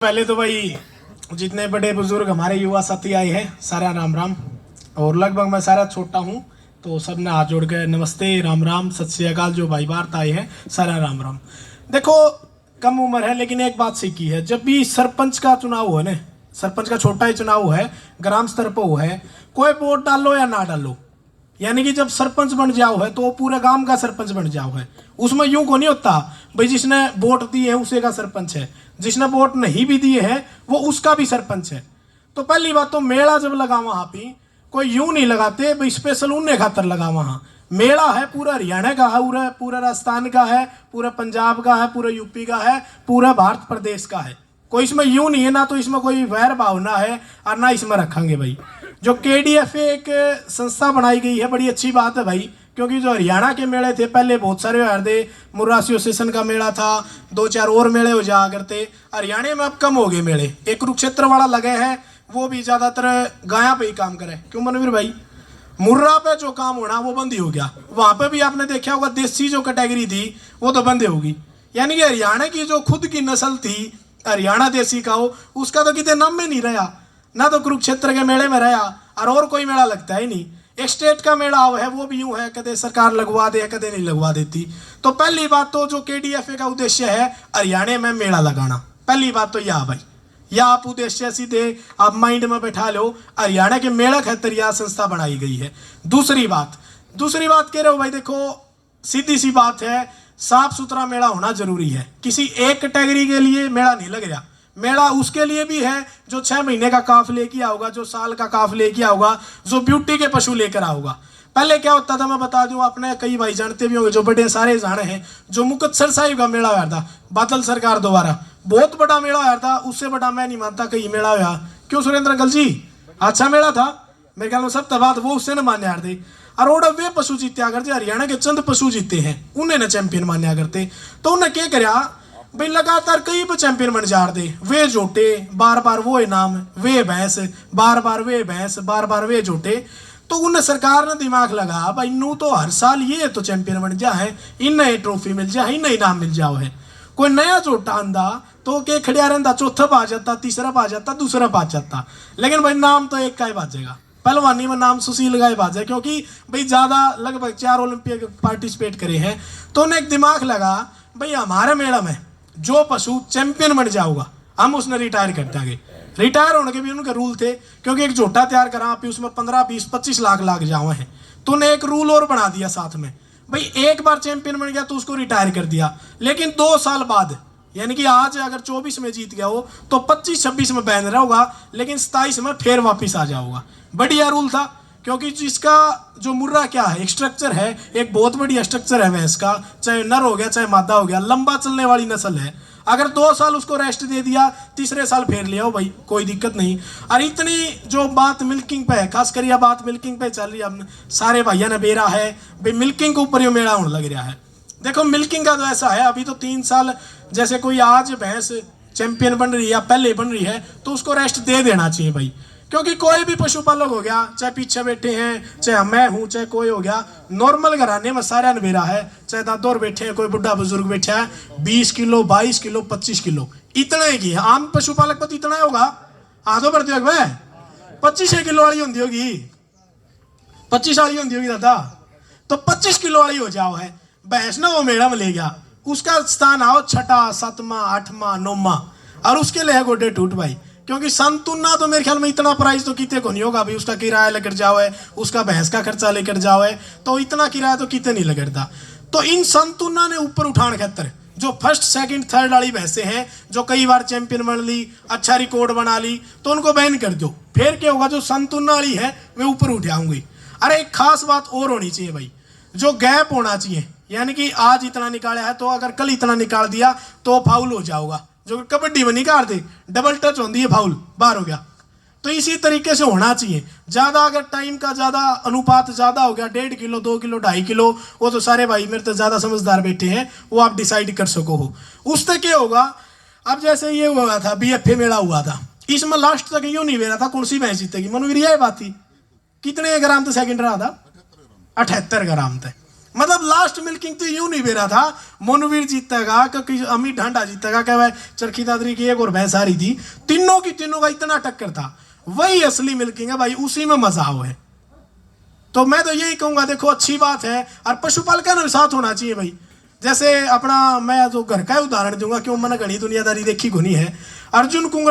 पहले तो भाई जितने बड़े बुजुर्ग हमारे युवा साथी आए हैं सारा राम राम। और लगभग मैं सारा छोटा हूँ तो सबने हाथ जोड़ के नमस्ते राम राम सत श्री अकाल। जो भाई बाहर आए हैं सारा राम राम। देखो कम उम्र है लेकिन एक बात सीखी है, जब भी सरपंच का चुनाव हो ना, सरपंच का छोटा ही चुनाव है, ग्राम स्तर पर हो है, कोई वोट डालो या ना डालो, यानी कि जब सरपंच बन जाओ है तो पूरे गांव का सरपंच बन जाओ है। उसमें यूं को नहीं होता भाई जिसने वोट दिए है उसे का सरपंच है, जिसने वोट नहीं भी दिए है वो उसका भी सरपंच है। तो पहली बात तो मेला जब लगा वहां पे कोई यूं नहीं लगाते भाई स्पेशल उन्हें खातर लगा। वहां मेला है पूरा हरियाणा का है, पूरा राजस्थान का है, पूरा पंजाब का है, पूरा यूपी का है, पूरा भारत प्रदेश का है। कोई इसमें यूं नहीं है, ना तो इसमें कोई वैर भावना है और ना इसमें रखेंगे भाई। जो KDFA एक संस्था बनाई गई है बड़ी अच्छी बात है भाई, क्योंकि जो हरियाणा के मेले थे पहले बहुत सारे हो थे, मुर्रा एसोसिएशन का मेला था, 2-4 और मेले हो जाया करते। हरियाणा में अब कम हो गए मेले, एक कुरुक्षेत्र वाला लगे हैं वो भी ज्यादातर गाया पे ही काम करे। क्यों मनवीर भाई, मुर्रा पे जो काम होना वो बंद ही हो गया। वहां पे भी आपने देखा होगा देसी जो कैटेगरी थी वो तो बंद होगी, यानी कि हरियाणा की जो खुद की नस्ल थी हरियाणा देसी का हो उसका तो कितने नाम में नहीं रहा, ना तो कुरुक्षेत्र के मेले में रहा और कोई मेला लगता है नहीं। एक स्टेट का मेला है वो भी यूं है, कदे सरकार लगवा दे कदे नहीं लगवा देती। तो पहली बात तो जो KDFA का उद्देश्य है हरियाणा में मेला लगाना, पहली बात तो यह भाई, या आप उद्देश्य सीधे आप माइंड में बैठा लो, हरियाणा के मेला खातिर यह संस्था बनाई गई है। दूसरी बात कह रहे हो भाई, देखो सीधी सी बात है, साफ सुथरा मेला होना जरूरी है। किसी एक कैटेगरी के लिए मेला नहीं लग रहा, मेला उसके लिए भी है जो 6 महीने का काफ लेके आओगा, जो साल का काफ लेके आओगा, जो ब्यूटी के पशु लेकर आओगा। पहले क्या होता था मैं बता दूं, आपने कई भाई जानते भी होंगे, जो बड़े सारे जाने हैं, जो मुक्तसर साहिब का मेला हुआ था बादल सरकार द्वारा, बहुत बड़ा मेला हुआ था। उससे बड़ा मैं नहीं मानता कहीं मेला हुआ। क्यों सुरेंद्र अंकल जी, अच्छा मेला था मेरे ख्याल में, सब बात वो उससे न मान्या करते। और वे पशु जीत्या करते, हरियाणा के चंद पशु जीते हैं उन्हें न चैंपियन मान्या करते। तो उन्हें क्या कराया भाई, लगातार कई चैंपियन बन जा रहे, वे जोटे बार बार वो इनाम, वे भैंस बार बार वे भैंस बार बार वे जोटे। तो उन्हें सरकार ने दिमाग लगा भाई नू तो हर साल ये तो चैंपियन बन जा है, इन्हें ट्रॉफी मिल जाए, इन्हें इनाम मिल जाओ है। कोई नया जोटा आंदा तो के खड़िया रहता, चौथा पा जाता, तीसरा पा जाता, दूसरा पा जाता, लेकिन भाई नाम तो एक का ही बाजेगा। पहलवानी में नाम सुशील का ही बाजे, क्योंकि भाई ज्यादा लगभग 4 ओलंपिक पार्टिसिपेट करे हैं। तो उन्हें एक दिमाग लगा भाई हमारे मेला में जो पशु चैंपियन बन जाऊगा हम उसने रिटायर कर देंगे। रिटायर होने के भी उनके रूल थे, क्योंकि एक झोटा तैयार करा आप उसमें 15, 20, 25 लाख लाग जाओ हैं। तो उन्हें एक रूल और बना दिया साथ में भाई, एक बार चैंपियन बन गया तो उसको रिटायर कर दिया, लेकिन 2 साल बाद, यानी कि आज अगर 24 में जीत गया हो तो 25-26 में बैन रहेगा, लेकिन 27 में फिर वापिस आ जाओगा। बढ़िया रूल था, क्योंकि जिसका जो मुर्रा क्या है एक स्ट्रक्चर है, एक बहुत बढ़िया स्ट्रक्चर है भैंस का, चाहे नर हो गया चाहे मादा हो गया, लंबा चलने वाली नस्ल है। अगर 2 साल उसको रेस्ट दे दिया, तीसरे साल फेर ले आओ भाई, कोई दिक्कत नहीं। और इतनी जो बात मिल्किंग पे है, खास कर बात मिल्किंग पे चल रही है, सारे भैया ने बेरा है भाई मिल्किंग के ऊपर ये मेला होने लग रहा है। देखो मिल्किंग का तो ऐसा है, अभी तो 3 साल, जैसे कोई आज भैंस चैंपियन बन रही है या पहले बन रही है तो उसको रेस्ट दे देना चाहिए भाई, क्योंकि कोई भी पशुपालक हो गया, चाहे पीछे बैठे हैं, चाहे मैं हूं, चाहे कोई हो गया, नॉर्मल घराने में सारा नबेरा है, चाहे दादोर बैठे हैं, कोई बुढ़ा बुजुर्ग बैठा है, 20 किलो 22 किलो 25 किलो इतना ही है। आम पशुपालक पर इतना होगा, आधो बढ़ते हो 25 किलो वाली होती होगी, 25 वाली होती होगी दादा, तो 25 किलो वाली हो जाओ है भैंस ना, वो मेला में ले गया, उसका स्थान आओ 6वां 7वां 8वां 9वां, और उसके लिए गोडे टूट भाई, क्योंकि संतुना तो मेरे ख्याल में इतना प्राइस तो कितने को नहीं होगा भाई, उसका किराया लेकर जाओ है, उसका भैंस का खर्चा लेकर जाओ है, तो इतना किराया तो कितने नहीं लगता। तो इन संतुना ने ऊपर उठाने खातर जो फर्स्ट सेकंड थर्ड वाली भैंसे हैं, जो कई बार चैंपियन बन ली, अच्छा रिकॉर्ड बना ली, तो उनको बैन कर दो। फिर क्या होगा, जो संतुना वाली है वे ऊपर उठ जाऊंगी। अरे एक खास बात और होनी चाहिए भाई, जो गैप होना चाहिए, यानी कि आज इतना निकाला है तो अगर कल इतना निकाल दिया तो फाउल हो जाओगा। जो कबड्डी में निकाल दे डबल टच होती है फाउल, बाहर हो गया। तो इसी तरीके से होना चाहिए। ज्यादा अगर टाइम का ज्यादा अनुपात ज्यादा हो गया, 1.5 किलो 2 किलो 2.5 किलो, वो तो सारे भाई मेरे तो ज्यादा समझदार बैठे हैं, वो आप डिसाइड कर सको हो। उससे क्या होगा, अब जैसे ये हुआ था BFA मेला हुआ था, इसमें लास्ट तक यूं नहीं बेरा था कौन सी भैंस जीतेगी। मनोवीर यह बात थी, कितने ग्राम तक सेकंड रहा था, 78 ग्राम तक। मतलब लास्ट मिल्किंग तो यूं नहीं बेरा था मोनवीर जीतेगा क्योंकि अमित ढांडा जीतेगा क्या भाई चरखी दादरी की एक और भैंस आ रही थी तीनों की तीनों का इतना टक्कर था वही असली मिल्किंग है भाई उसी में मजा हो है। तो मैं तो यही कहूंगा देखो अच्छी बात है और पशुपालकों के साथ होना चाहिए भाई। जैसे अपना मैं तो घर का उदाहरण दूंगा क्यों मैंने घनी दुनियादारी देखी घुनी है अर्जुन कुंगड़